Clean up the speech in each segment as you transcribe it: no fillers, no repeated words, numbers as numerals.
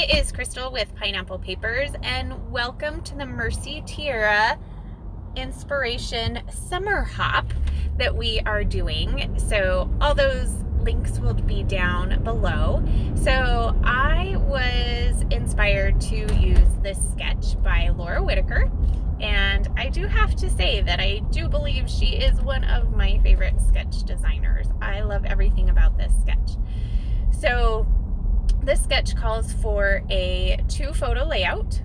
It is Crystal with Pineapple Papers, and welcome to the Mercy Tiara Inspiration Summer Hop that we are doing. So all those links will be down below. So I was inspired to use this sketch by Laura Whitaker, and I do have to say that I do believe she is one of my favorite sketch designers. I love everything about this sketch. So this sketch calls for a 2-photo layout,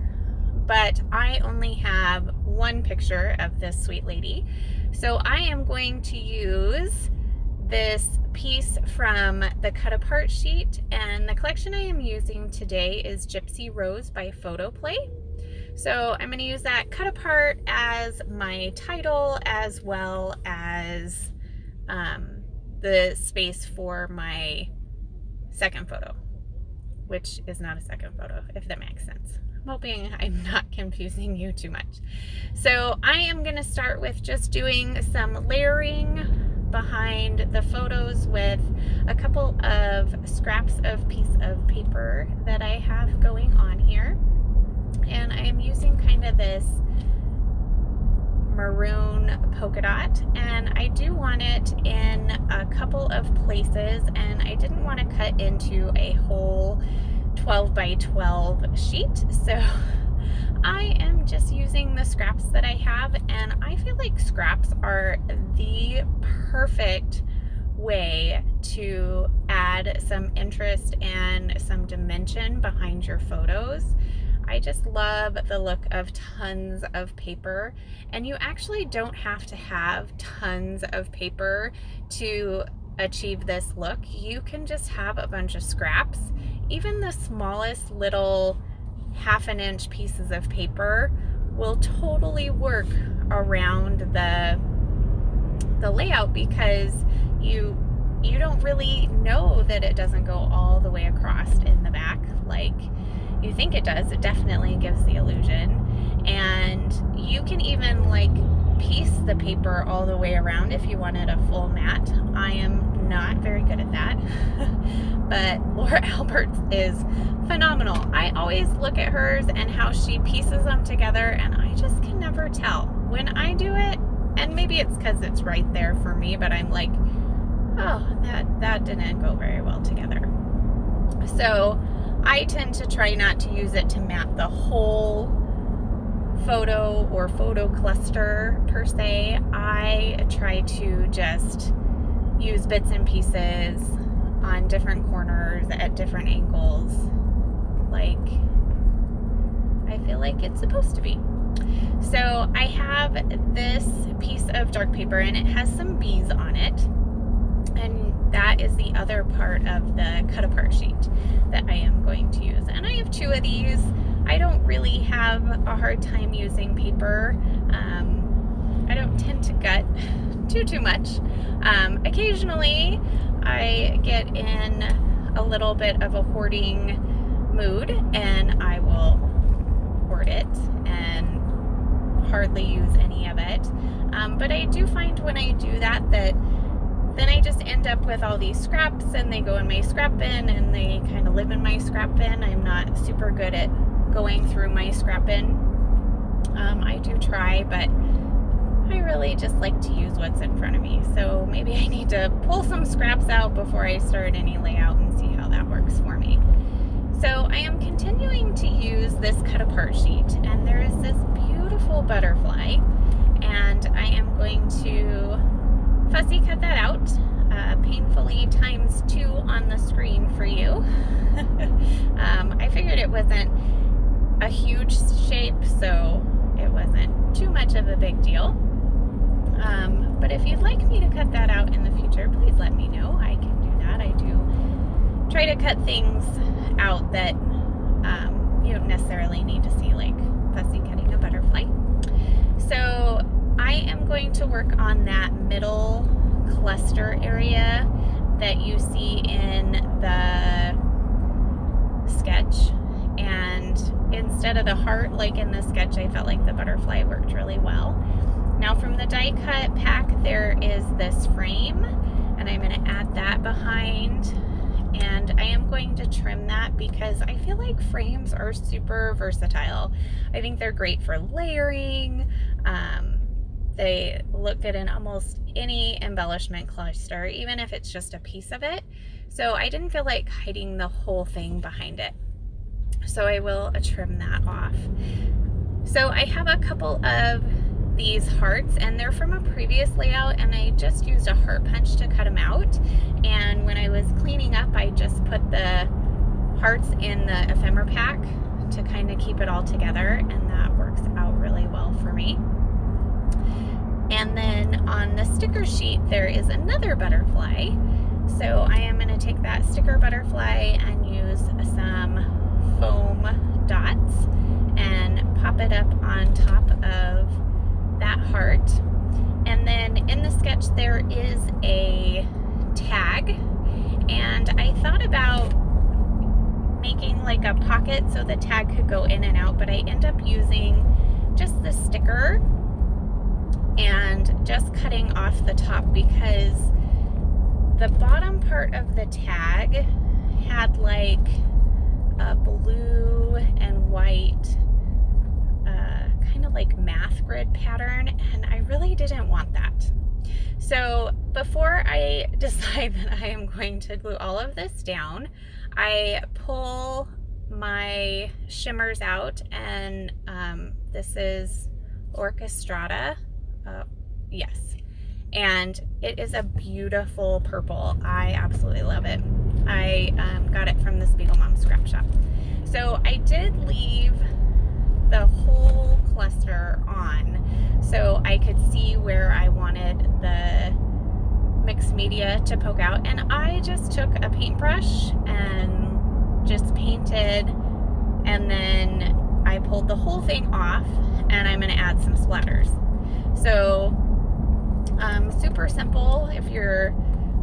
but I only have one picture of this sweet lady. So I am going to use this piece from the cut apart sheet, and the collection I am using today is Gypsy Rose by Photoplay. So I'm going to use that cut apart as my title, as well as the space for my second photo, which is not a second photo, if that makes sense. I'm hoping I'm not confusing you too much. So I am gonna start with just doing some layering behind the photos with a couple of scraps of piece of paper that I have going on here. And I am using kind of this maroon polka dot, and I do want it in a couple of places, and I didn't want to cut into a whole 12 by 12 sheet, so I am just using the scraps that I have, and I feel like scraps are the perfect way to add some interest and some dimension behind your photos. I just love the look of tons of paper, and you actually don't have to have tons of paper to achieve this look. You can just have a bunch of scraps. Even the smallest little 1/2 inch pieces of paper will totally work around the layout, because you don't really know that it doesn't go all the way across in the back like you think it does. It definitely gives the illusion. And you can even like piece the paper all the way around if you wanted a full mat. I am not very good at that, but Laura Alberts is phenomenal. I always look at hers and how she pieces them together, and I just can never tell when I do it. And maybe it's because it's right there for me, but I'm like, oh, that didn't go very well together. So I tend to try not to use it to mat the whole photo or photo cluster per se. I try to just use bits and pieces on different corners at different angles, like I feel like it's supposed to be. So I have this piece of dark paper, and it has some bees on it, and that is the other part of the cut apart sheet that I am going to use. And I have 2 of these. I don't really have a hard time using paper. I don't tend to gut too much. Occasionally I get in a little bit of a hoarding mood, and I will hoard it and hardly use any of it. But I do find when I do that then I just end up with all these scraps, and they go in my scrap bin, and they kind of live in my scrap bin. I'm not super good at going through my scrap bin. I do try, but I really just like to use what's in front of me. So maybe I need to pull some scraps out before I start any layout and see how that works for me. So I am continuing to use this cut apart sheet, and there is this beautiful butterfly, and I am going to fussy cut that out, painfully ×2 on the screen for you. I figured it wasn't a huge shape, so it wasn't too much of a big deal. But if you'd like me to cut that out in the future, please let me know. I can do that. I do try to cut things out that you don't necessarily need to see, like fussy cutting a butterfly. So I am going to work on that middle cluster area that you see in the sketch, and instead of the heart like in the sketch, I felt like the butterfly worked really well. Now from the die cut pack, there is this frame, and I'm going to add that behind, and I am going going to trim that because I feel like frames are super versatile. I think they're great for layering. They look good in almost any embellishment cluster, even if it's just a piece of it. So I didn't feel like hiding the whole thing behind it. So I will trim that off. So I have a couple of these hearts, and they're from a previous layout, and I just used a heart punch to cut them out. And when I was cleaning up, I just put the hearts in the ephemera pack to kind of keep it all together, and that works out really well for me. And then on the sticker sheet, there is another butterfly. So I am going to take that sticker butterfly and use some foam dots and pop it up on top of that heart. And then in the sketch there is a tag, and I thought about making like a pocket so the tag could go in and out, but I end up using just the sticker and just cutting off the top because the bottom part of the tag had like a blue and white kind of like math grid pattern, and I really didn't want that. So before I decide that I am going to glue all of this down, I pull my shimmers out, and this is Orchestrata. Yes, and it is a beautiful purple. I absolutely love it. I got it from the Spiegel Mom scrap shop. So I did leave the whole cluster on so I could see where I wanted the mixed media to poke out, and I just took a paintbrush and just painted, and then I pulled the whole thing off, and I'm going to add some splatters. So super simple. If you're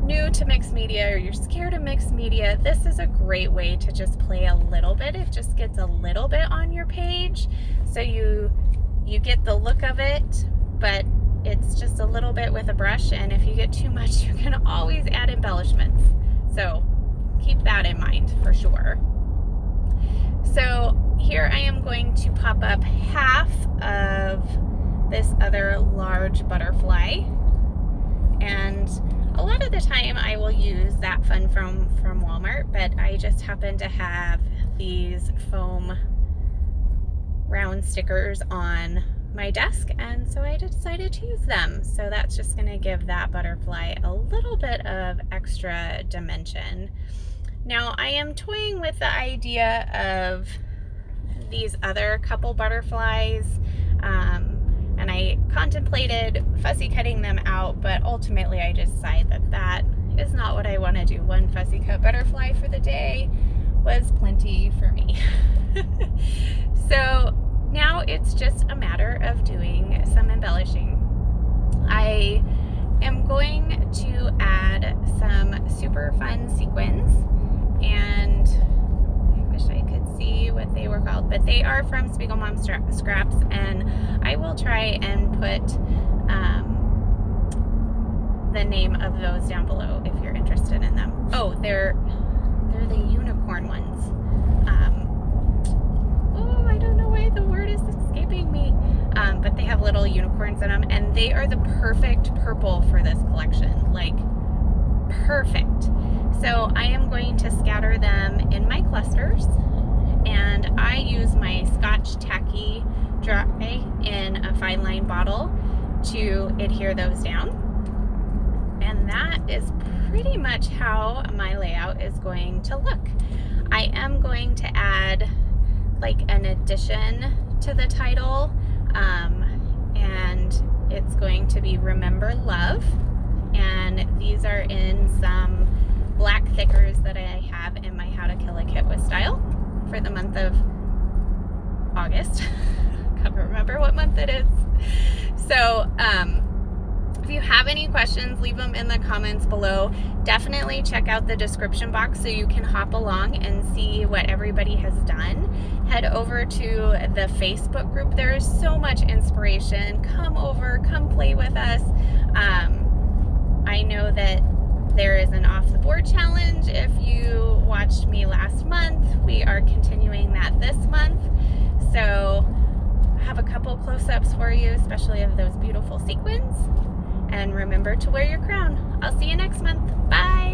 new to mixed media or you're scared of mixed media, this is a great way to just play a little bit. It just gets a little bit on your page, so you get the look of it, but it's just a little bit with a brush, and if you get too much, you can always add embellishments. So keep that in mind for sure. So here I am going to pop up half of this other large butterfly, and a lot of the time I will use that fun from Walmart, but I just happen to have these foam round stickers on my desk, and so I decided to use them. So that's just going to give that butterfly a little bit of extra dimension. Now I am toying with the idea of these other couple butterflies, and I contemplated fussy cutting them out, but ultimately I decided that that is not what I want to do. One fussy cut butterfly for the day was plenty for me. So now it's just a matter of doing some embellishing. I am going to add some super fun sequins, and I wish I could see what they were called, but they are from Spiegel Mom Scraps, and I will try and put the name of those down below if you're interested in them. Oh, they're the unicorn ones. Oh, I don't know why the word is escaping me, but they have little unicorns in them, and they are the perfect purple for this collection, like perfect. So I am going to scatter them in my clusters, and I use my Scotch Tacky dry in a fine line bottle to adhere those down. And that is pretty much how my layout is going to look. I am going to add like an addition to the title, and it's going to be Remember Love, and these are in some black thickers that I have in my How to Kill a Kit with Style for the month of August. Can't remember what month it is. So if you have any questions, leave them in the comments below. Definitely check out the description box so you can hop along and see what everybody has done. Head over to the Facebook group. There is so much inspiration. Come over, come play with us. I know that there is an off the board challenge if you watch watched me last month, we are continuing that this month. So I have a couple close-ups for you, especially of those beautiful sequins. And remember to wear your crown. I'll see you next month. Bye!